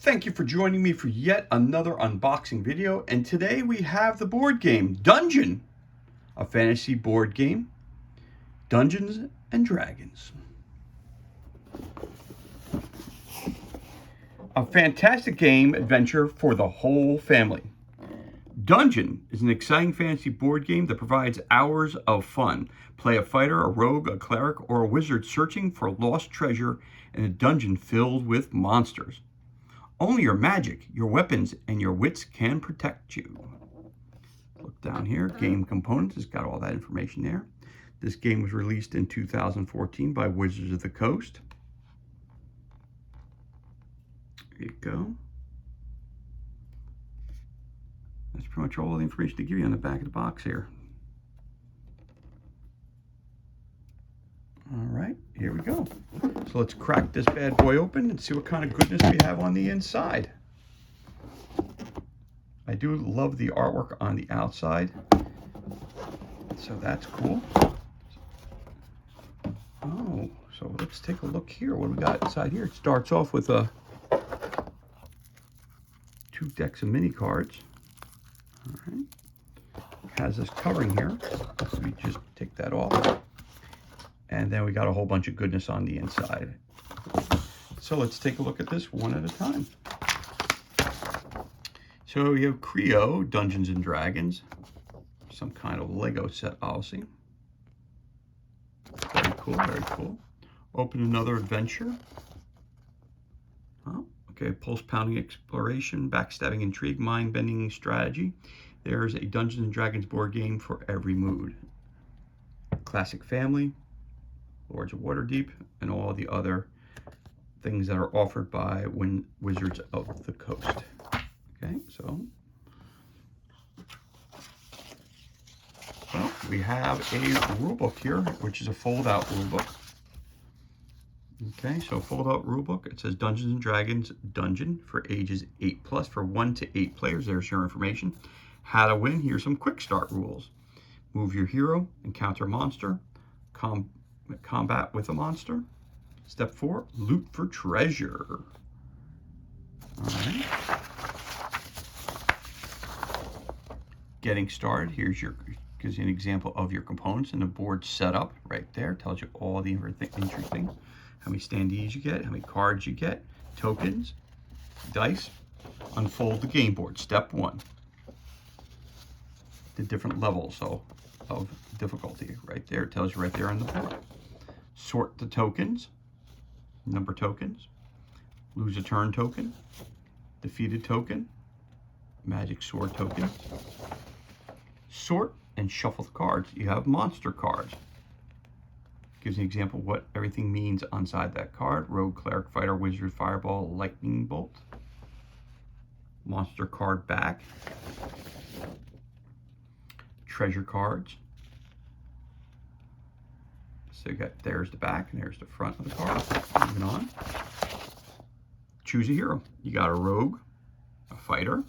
Thank you for joining me for yet another unboxing video, and today we have the board game Dungeon, a fantasy board game, Dungeons and Dragons. A fantastic game adventure for the whole family. Dungeon is an exciting fantasy board game that provides hours of fun. Play a fighter, a rogue, a cleric, or a wizard searching for lost treasure in a dungeon filled with monsters. Only your magic, your weapons, and your wits can protect you. Look down here, game components, it's got all that information there. This game was released in 2014 by Wizards of the Coast. There you go. That's pretty much all the information to give you on the back of the box here. All right, here we go. So let's crack this bad boy open and see what kind of goodness we have on the inside. I do love the artwork on the outside, so that's cool. Oh, so let's take a look here. What do we got inside here? It starts off with 2 decks of mini cards. All right. It has this covering here, so we just take that off. And then we got a whole bunch of goodness on the inside. So let's take a look at this one at a time. So we have Creo, Dungeons and Dragons. Some kind of Lego set, obviously. Very cool, very cool. Open another adventure. Oh, okay, pulse-pounding exploration, backstabbing intrigue, mind-bending strategy. There's a Dungeons and Dragons board game for every mood. Classic family, Lords of Waterdeep, and all the other things that are offered by Wizards of the Coast. Okay, so well, we have a rule book here, which is a fold-out rule book. Okay, so fold-out rule book. It says Dungeons and Dragons Dungeon for ages 8+ for 1 to 8 players. There's your information. How to win. Here's some quick start rules. Move your hero, encounter a monster, combat with a monster. Step 4, loot for treasure. All right. Getting started. Gives you an example of your components and the board setup right there. Tells you all the interesting. How many standees you get, how many cards you get, tokens, dice. Unfold the game board. Step 1. The different levels of difficulty right there. It tells you right there on the board. Sort the tokens, number tokens, lose a turn token, defeated token, magic sword token. Sort and shuffle the cards. You have monster cards. Gives an example of what everything means inside that card. Rogue, cleric, fighter, wizard, fireball, lightning bolt. Monster card back. Treasure cards. So you got, there's the back and there's the front of the card. Moving on. Choose a hero. You got a rogue, a fighter,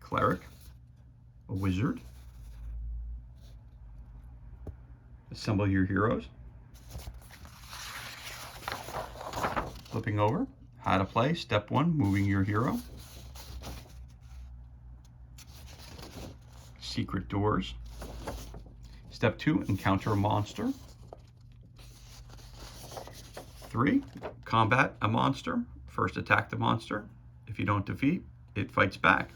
cleric, a wizard. Assemble your heroes. Flipping over. How to play. Step 1, moving your hero. Secret doors. Step 2, encounter a monster. 3, combat a monster. First attack the monster. If you don't defeat, it fights back.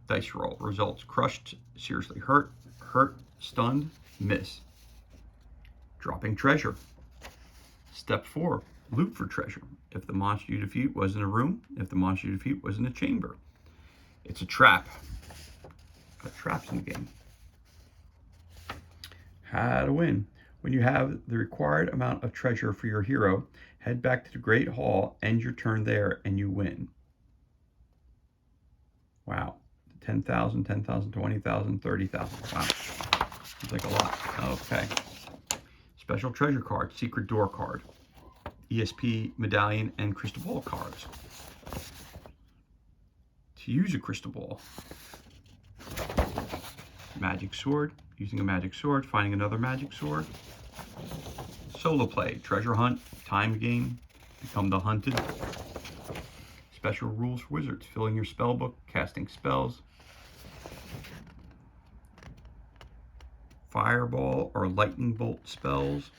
Dice roll. Results: crushed, seriously hurt, stunned, miss. Dropping treasure. Step 4, loot for treasure. If the monster you defeat was in a room, if the monster you defeat was in a chamber. It's a trap. Got traps in the game. How to win. When you have the required amount of treasure for your hero, head back to the Great Hall, end your turn there, and you win. Wow. 10,000, 10,000, 20,000, 30,000. Wow. Seems like a lot. Okay. Special treasure card, secret door card, ESP medallion, and crystal ball cards. To use a crystal ball. Magic sword, using a magic sword, finding another magic sword. Solo play, treasure hunt, time game, become the hunted. Special rules for wizards. Filling your spell book, casting spells. Fireball or lightning bolt spells.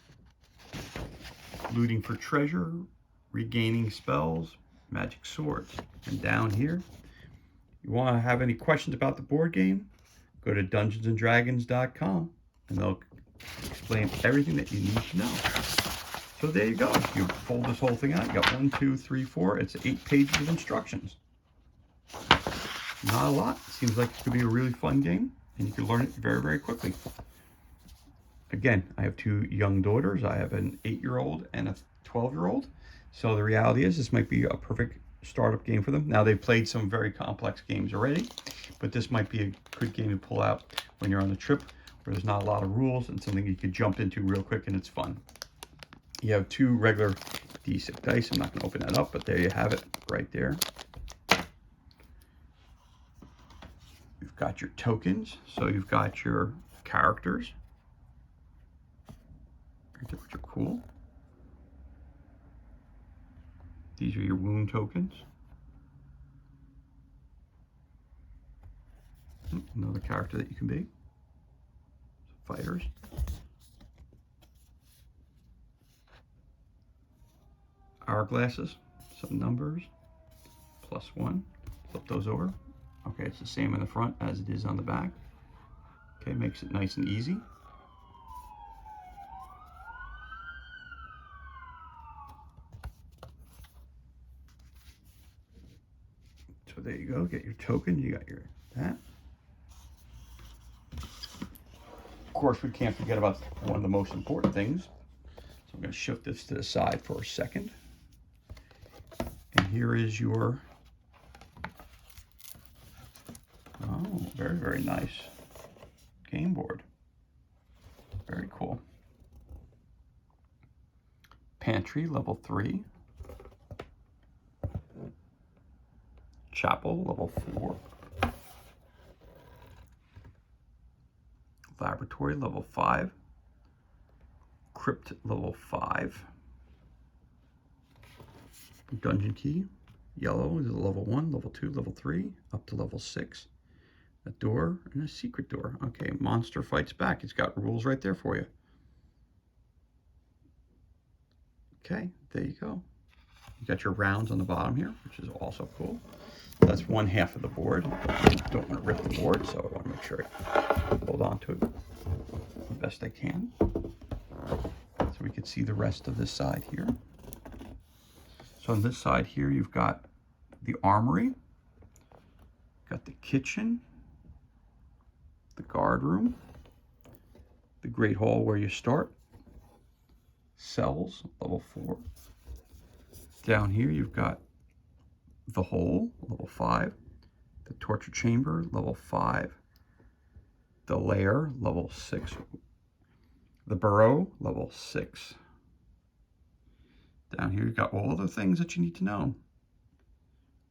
Looting for treasure. Regaining spells. Magic swords. And down here, you want to have any questions about the board game, go to dungeonsanddragons.com and they'll explain everything that you need to know. So there you go. You fold this whole thing out. You got 1, 2, 3, 4. It's 8 pages of instructions. Not a lot. Seems like it could be a really fun game, and you can learn it very, very quickly. Again, I have 2 young daughters. I have an 8-year-old and a 12-year-old. So the reality is this might be a perfect startup game for them. Now, they've played some very complex games already, but this might be a good game to pull out when you're on the trip where there's not a lot of rules and something you could jump into real quick and it's fun. You have 2 regular D6 dice. I'm not going to open that up, but there you have it right there. You've got your tokens. So you've got your characters, right there, which are cool. These are your wound tokens. Another character that you can be. Fighters. Hourglasses, some numbers, +1. Flip those over. Okay, it's the same in the front as it is on the back. Okay, makes it nice and easy. So there you go, get your token, you got your that. Of course, we can't forget about one of the most important things. So I'm going to shift this to the side for a second. And here is your, oh, very, very nice game board. Very cool. Pantry, level 3. Chapel, level 4. Laboratory, level 5. Crypt, level 5. Dungeon key, yellow is a level 1, level 2, level 3, up to level 6. A door and a secret door. Okay, monster fights back. It's got rules right there for you. Okay, there you go. You got your rounds on the bottom here, which is also cool. That's one half of the board. I don't want to rip the board, so I want to make sure I hold on to it the best I can. So we can see the rest of this side here. So on this side here, you've got the armory, got the kitchen, the guard room, the great hall where you start, cells, level 4. Down here, you've got the hole, level 5, the torture chamber, level 5, the lair, level 6, the burrow, level 6. Down here, you've got all the things that you need to know.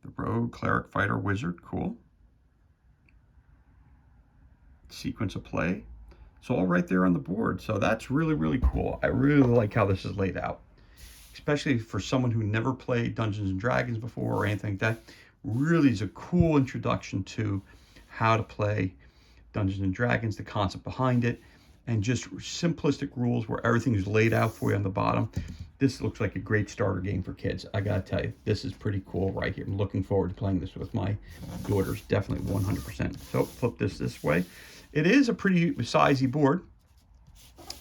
The rogue, cleric, fighter, wizard, cool. Sequence of play. It's all right there on the board. So that's really, really cool. I really like how this is laid out, especially for someone who never played Dungeons and Dragons before or anything like that. Really is a cool introduction to how to play Dungeons and Dragons, the concept behind it, and just simplistic rules where everything is laid out for you on the bottom. This looks like a great starter game for kids. I gotta tell you, this is pretty cool right here. I'm looking forward to playing this with my daughters, definitely 100%. So flip this way. It is a pretty sizey board,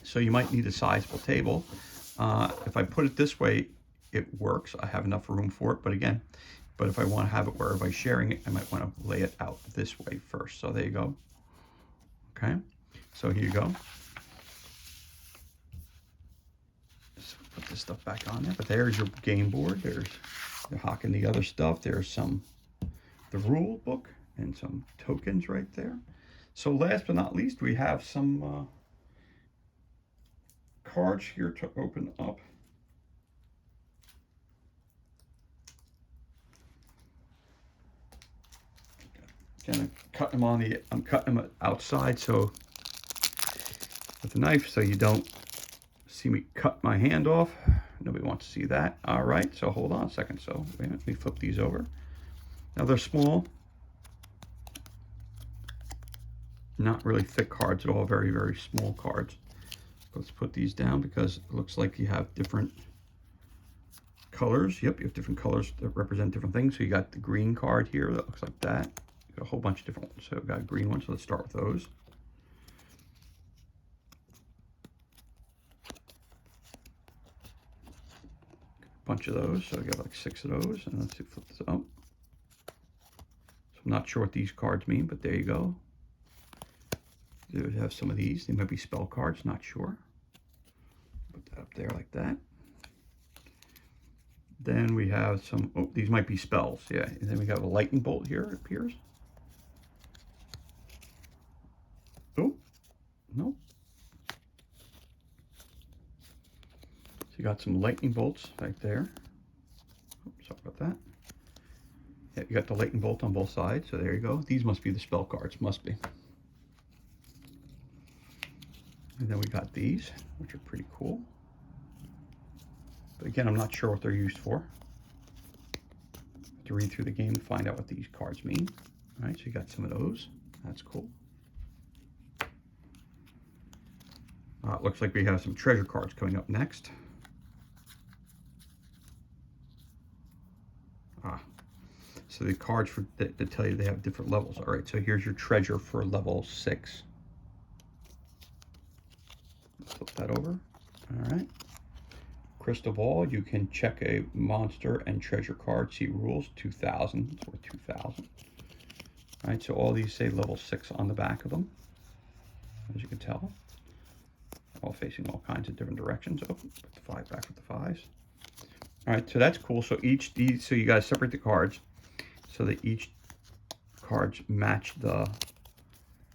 so you might need a sizable table. If I put it this way, it works. I have enough room for it, but if I want to have it where everybody's sharing it, I might want to lay it out this way first. So there you go. Okay, so here you go. Just put this stuff back on there, but there's your game board. There's you're hocking the other stuff. There's the rule book and some tokens right there. So last but not least, we have some cards here to open up. Gonna cut them I'm cutting them outside so with the knife so you don't see me cut my hand off. nobody wants to see that. All right, so hold on a second. So wait a minute, let me flip these over. Now they're small, not really thick cards at all, very, very small cards. Let's put these down because it looks like you have different colors. Yep, you have different colors that represent different things. So you got the green card here that looks like that. You got a whole bunch of different ones. So we've got a green one, so let's start with those. A bunch of those, so we got like 6 of those. And let's see, flip this up. So I'm not sure what these cards mean, but there you go. You would have some of these. They might be spell cards, not sure. Put that up there like that. Then we have some, oh, these might be spells, yeah. And then we have a lightning bolt here, it appears. Oh, no. So you got some lightning bolts right there. Oh, sorry about that. Yeah, you got the lightning bolt on both sides, so there you go. These must be the spell cards, must be. And then we got these, which are pretty cool. But again, I'm not sure what they're used for. To read through the game to find out what these cards mean. All right, so you got some of those. That's cool. It looks like we have some treasure cards coming up next. So the cards that tell you they have different levels. All right, so here's your treasure for level 6. Flip that over. All right. Crystal ball, you can check a monster and treasure card. See rules, 2,000. It's worth 2,000. All right, so all these say level 6 on the back of them, as you can tell. All facing all kinds of different directions. Oh, put the 5 back with the 5s. All right, so that's cool. So so you guys separate the cards so that each cards match the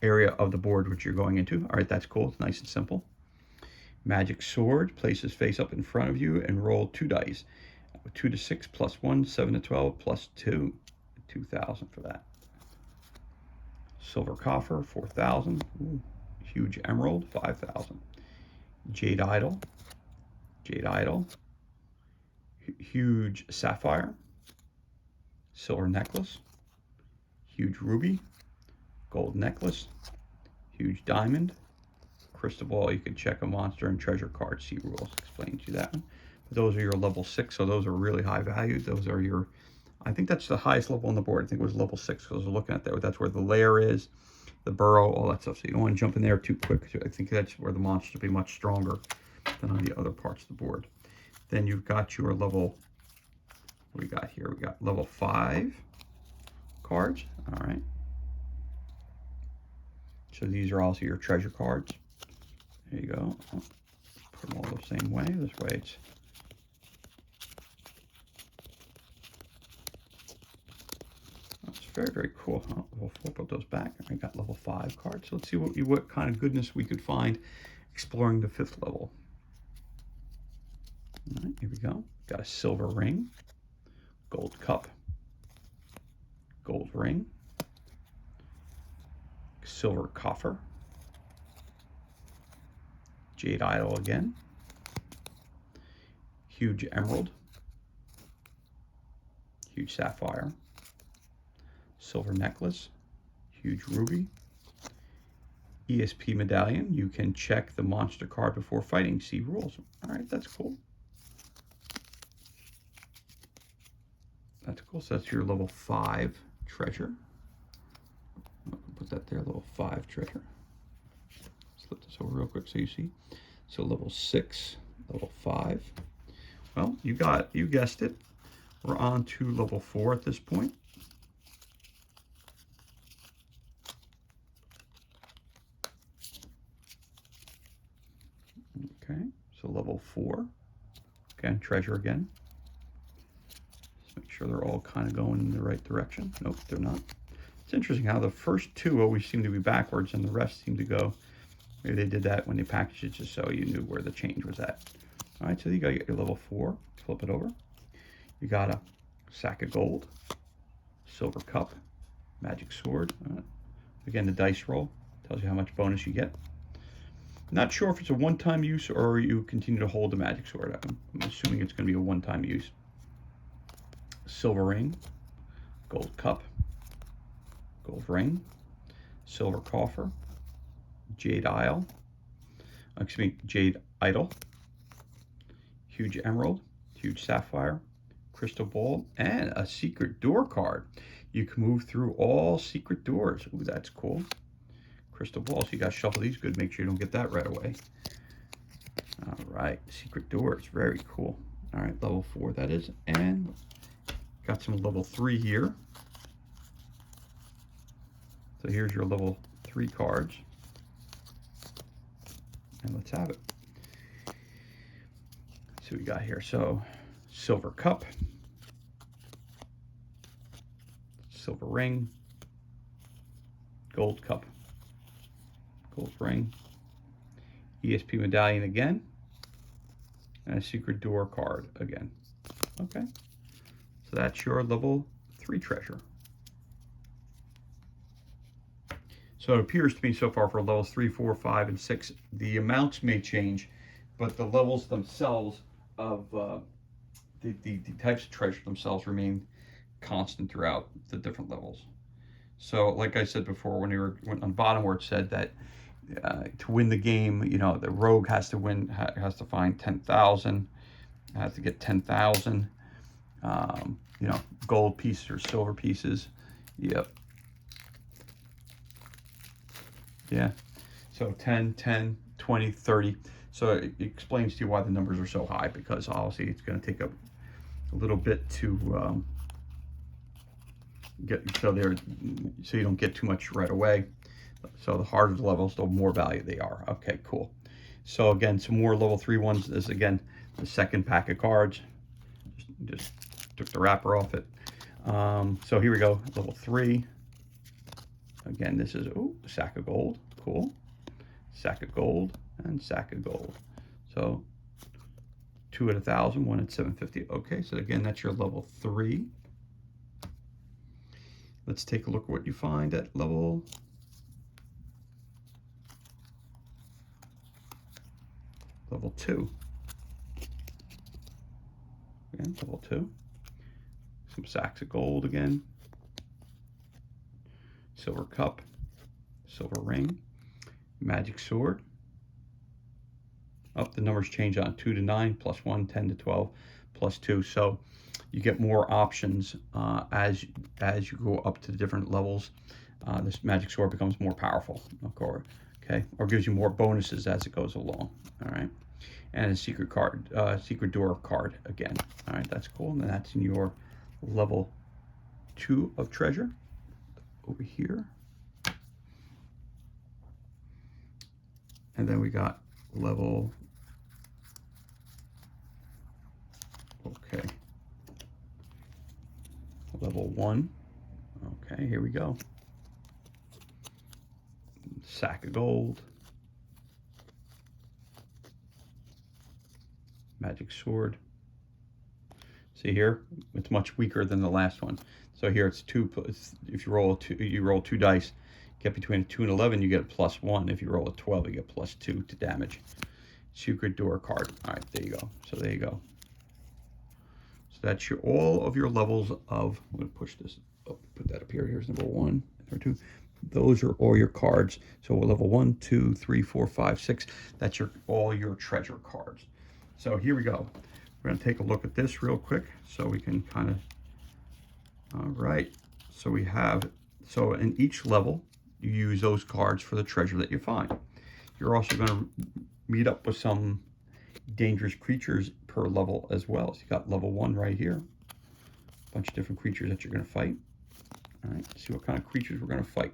area of the board which you're going into. All right, that's cool. It's nice and simple. Magic sword, places face up in front of you and roll 2 dice. 2 to 6 plus 1, 7 to 12 plus 2. 2,000 for that. Silver coffer, 4,000. Huge emerald, 5,000. Jade idol. Jade idol. Huge sapphire. Silver necklace. Huge ruby. Gold necklace. Huge diamond. Crystal ball, you can check a monster and treasure card. See rules, explain to you that one. But those are your level 6, so those are really high value. Those are your, I think that's the highest level on the board. I think it was level 6 because I was looking at that. That's where the lair is, the burrow, all that stuff. So you don't want to jump in there too quick. I think that's where the monsters will be much stronger than on the other parts of the board. Then you've got your level, what we got here? We got level 5 cards. All right. So these are also your treasure cards. There you go. Put them all the same way. This way it's very, very cool. We'll put those back. I got level 5 cards. So let's see what kind of goodness we could find exploring the 5th level. All right, here we go. Got a silver ring, gold cup, gold ring, silver coffer, jade idol again, huge emerald, huge sapphire, silver necklace, huge ruby, ESP medallion. You can check the monster card before fighting. See rules. All right, that's cool. That's cool. So that's your level 5 treasure. Put that there, level 5 treasure. Let's flip this over real quick so you see. So level 6, level 5. Well, you guessed it. We're on to level 4 at this point. Okay, so level 4. Again, treasure again. Just make sure they're all kind of going in the right direction. Nope, they're not. It's interesting how the first 2 always seem to be backwards and the rest seem to go. Maybe they did that when they packaged it just so you knew where the change was at. All right, so you got your level 4. Flip it over. You got a sack of gold, silver cup, magic sword. Again, the dice roll tells you how much bonus you get. Not sure if it's a one-time use or you continue to hold the magic sword. I'm assuming it's going to be a one-time use. Silver ring, gold cup, gold ring, silver coffer, jade isle, jade idol, huge emerald, huge sapphire, crystal ball, and a secret door card. You can move through all secret doors. Ooh, that's cool. Crystal ball, so you got to shuffle these good. Make sure you don't get that right away. All right, secret doors, very cool. All right, level 4 that is, and got some level 3 here. So here's your level 3 cards, and let's have it. Let's see what we got here. So silver cup, silver ring, gold cup, gold ring, ESP medallion again, and a secret door card again. Okay, so that's your level 3 treasure. So it appears to me so far for levels 3, 4, 5, and 6, the amounts may change, but the levels themselves of the types of treasure themselves remain constant throughout the different levels. So like I said before, when on the bottom where it said that to win the game, you know, the rogue has to win, has to find 10,000, has to get 10,000, you know, gold pieces or silver pieces. Yep. Yeah. So 10, 10, 20, 30. So it explains to you why the numbers are so high, because obviously it's going to take a little bit to get so you don't get too much right away. So the harder the levels, the more value they are. Okay, cool. So again, some more level 3 ones. This is again the second pack of cards. Just took the wrapper off it. So here we go, level 3. Again, this is a sack of gold. Cool. Sack of gold and sack of gold. So 2 at 1,000, 1 at 750. Okay, so again, that's your level 3. Let's take a look at what you find at level 2. Again, level 2. Some sacks of gold again. Silver cup, silver ring, magic sword. The numbers change on 2 to 9, plus 1, 10 to 12, plus 2. So you get more options as you go up to the different levels. This magic sword becomes more powerful, okay, or gives you more bonuses as it goes along. All right, and a secret card, secret door card again. All right, that's cool, and that's in your level 2 of treasure over here. And then we got level, level 1. Okay, here we go. Sack of gold, magic sword. See here, it's much weaker than the last one. So here it's 2. If you roll 2 dice, get between 2 and 11, you get a +1. If you roll a 12, you get +2 to damage. Secret door card. All right, there you go. So there you go. So that's all of your levels of. I'm going to push this up, put that up here. Here's number 1, number 2. Those are all your cards. So level 1, 2, 3, 4, 5, 6. That's all your treasure cards. So here we go. We're going to take a look at this real quick so we can kind of. All right. So we have. So in each level, you use those cards for the treasure that you find. You're also going to meet up with some dangerous creatures per level as well. So you got level 1 right here. A bunch of different creatures that you're going to fight. All right, let's see what kind of creatures we're going to fight.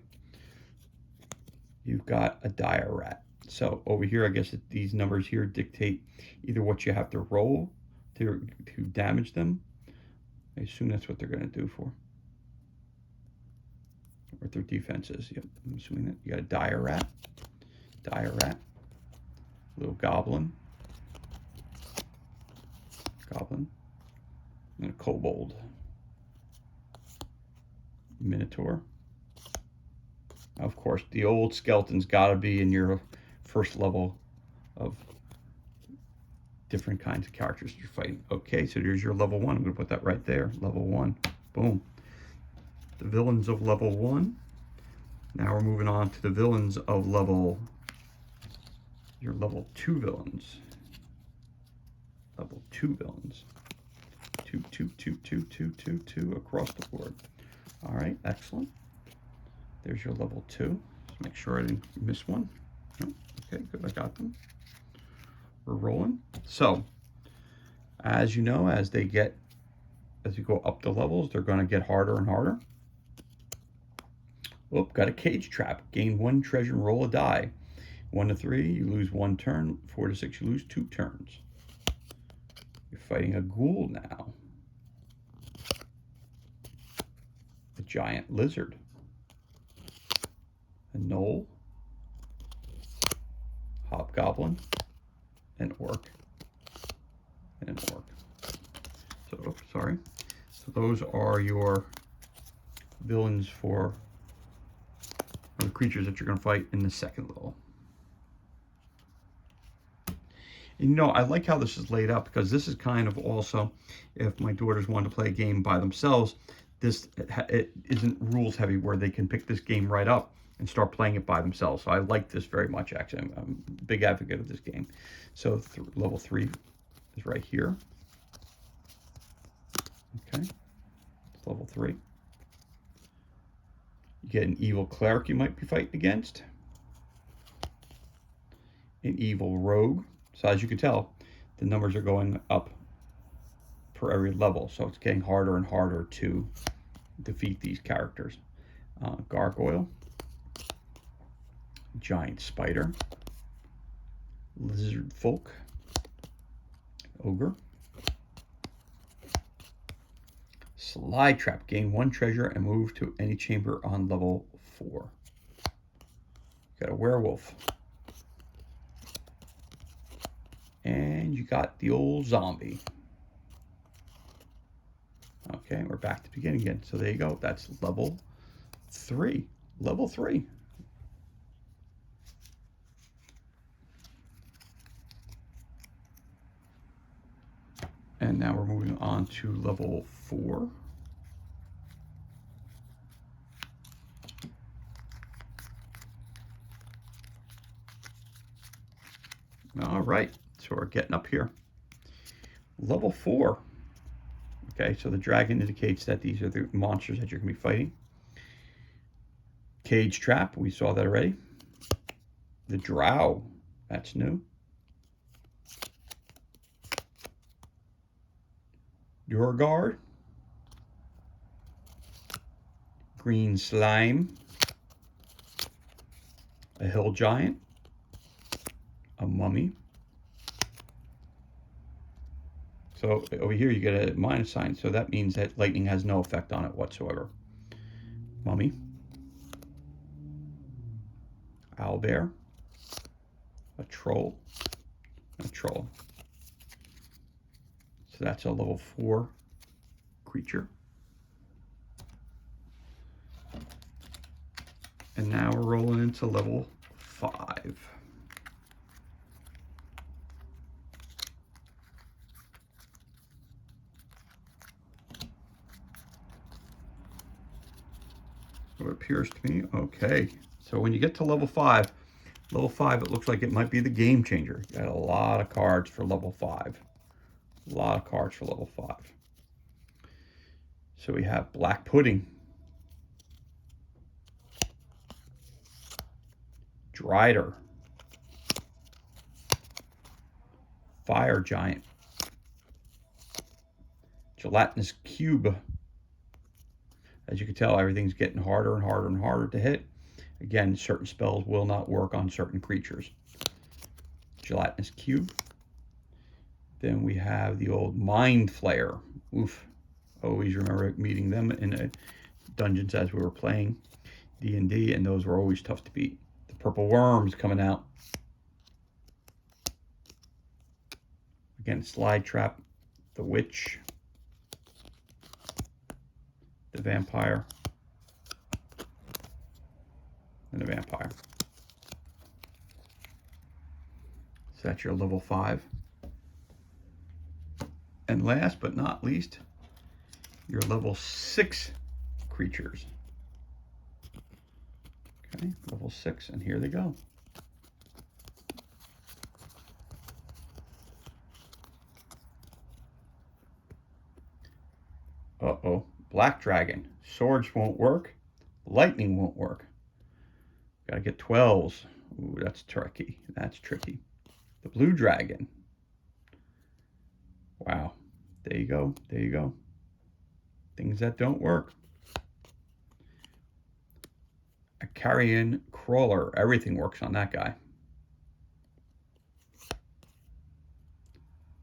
You've got a dire rat. So over here, I guess these numbers here dictate either what you have to roll to damage them. I assume that's what they're going to do for. What their defense is. Yep, I'm assuming that. You got a dire rat. Little goblin, and a kobold, minotaur. Of course, the old skeleton's got to be in your first level of different kinds of characters you're fighting. Okay, so there's your level 1. I'm going to put that right there. Level 1. Boom. The villains of level 1. Now we're moving on to the villains of your level 2 villains. Level 2 villains. 2, 2, 2, 2, 2, 2, 2 across the board. All right, excellent. There's your level 2. Just make sure I didn't miss one. Oh, okay, good, I got them. We're rolling. So, as you know, as you go up the levels, they're going to get harder and harder. Whoop, got a cage trap. Gain 1 treasure and roll a die. 1 to 3, you lose 1 turn. 4 to 6, you lose 2 turns. You're fighting a ghoul now. A giant lizard. A gnoll. Hobgoblin. An orc. And an orc. So, oops, sorry. So those are your villains for the creatures that you're going to fight in the second level. And you know, I like how this is laid up, because this is kind of also, if my daughters want to play a game by themselves, it isn't rules heavy where they can pick this game right up and start playing it by themselves. So I like this very much, actually. I'm a big advocate of this game. So level 3 is right here. Okay, it's level 3. You get an evil cleric you might be fighting against. An evil rogue. So as you can tell, the numbers are going up per every level. So it's getting harder and harder to defeat these characters. Gargoyle. Giant spider. Lizard folk. Ogre. Slide trap. Gain 1 treasure and move to any chamber on level 4. Got a werewolf. And you got the old zombie. Okay, we're back to the beginning again. So there you go. That's level 3. Level 3. And now we're moving on to level 4. All right, so we're getting up here. Level 4. Okay, so the dragon indicates that these are the monsters that you're going to be fighting. Cage trap, we saw that already. The drow, that's new. Duergar. Green slime. A hill giant. A mummy. So over here you get a minus sign, so that means that lightning has no effect on it whatsoever. Mummy. Owlbear. A troll. A troll. So that's a level 4 creature. And now we're rolling into level 5. So it appears to me, okay. So when you get to level 5, it looks like it might be the game changer. You got a lot of cards for level 5. A lot of cards for level 5. So we have Black Pudding. Drider. Fire Giant. Gelatinous Cube. As you can tell, everything's getting harder and harder and harder to hit. Again, certain spells will not work on certain creatures. Gelatinous Cube. Then we have the old Mind Flayer. Oof. Always remember meeting them in dungeons as we were playing D&D, and those were always tough to beat. The Purple Worms coming out. Again, Slide Trap. The Witch. The Vampire. And the Vampire. that's your level 5. And last but not least, your level 6 creatures. Okay, level 6, and here they go. Uh-oh, Black Dragon. Swords won't work. Lightning won't work. Gotta get 12s. Ooh, that's tricky. That's tricky. The Blue Dragon. Wow. There you go. There you go. Things that don't work. A Carrion Crawler. Everything works on that guy.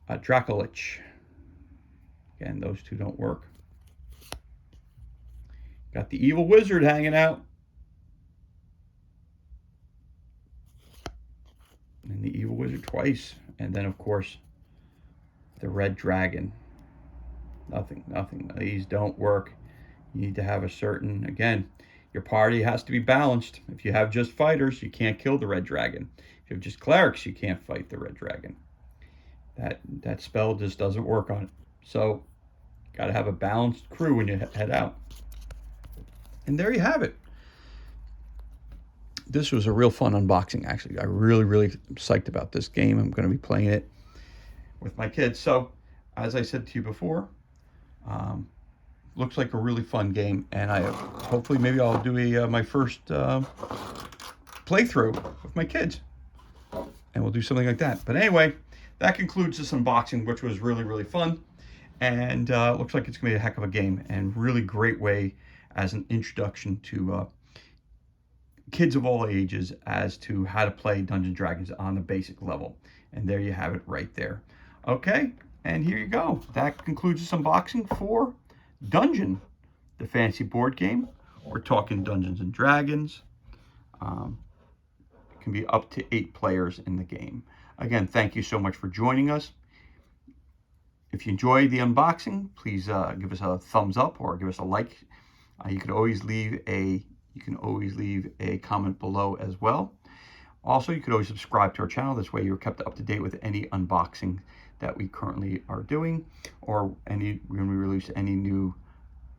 A Dracolich. Again, those two don't work. Got the Evil Wizard hanging out. And the Evil Wizard twice. And then, of course, the Red Dragon. Nothing. These don't work. You need to have a certain, again, your party has to be balanced. If you have just fighters, you can't kill the Red Dragon. If you have just clerics, you can't fight the Red Dragon. That spell just doesn't work on it. So, got to have a balanced crew when you head out. And there you have it. This was a real fun unboxing, actually. I really psyched about this game. I'm going to be playing it with my kids. So, as I said to you before, looks like a really fun game, and hopefully maybe I'll do my first playthrough with my kids, and we'll do something like that. But anyway, that concludes this unboxing, which was really fun, and looks like it's gonna be a heck of a game, and really great way as an introduction to kids of all ages as to how to play Dungeons & Dragons on the basic level. And there you have it right there. Okay, and here you go. That concludes this unboxing for Dungeon, the fantasy board game. We're talking Dungeons & Dragons. It can be up to 8 players in the game. Again, thank you so much for joining us. If you enjoyed the unboxing, please give us a thumbs up or give us a like. You can always leave a comment below as well. Also, you could always subscribe to our channel. This way you're kept up to date with any unboxing that we currently are doing, or when we release any new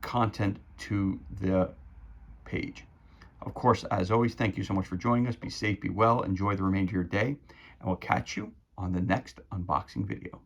content to the page. Of course, as always, thank you so much for joining us. Be safe, be well, enjoy the remainder of your day, and we'll catch you on the next unboxing video.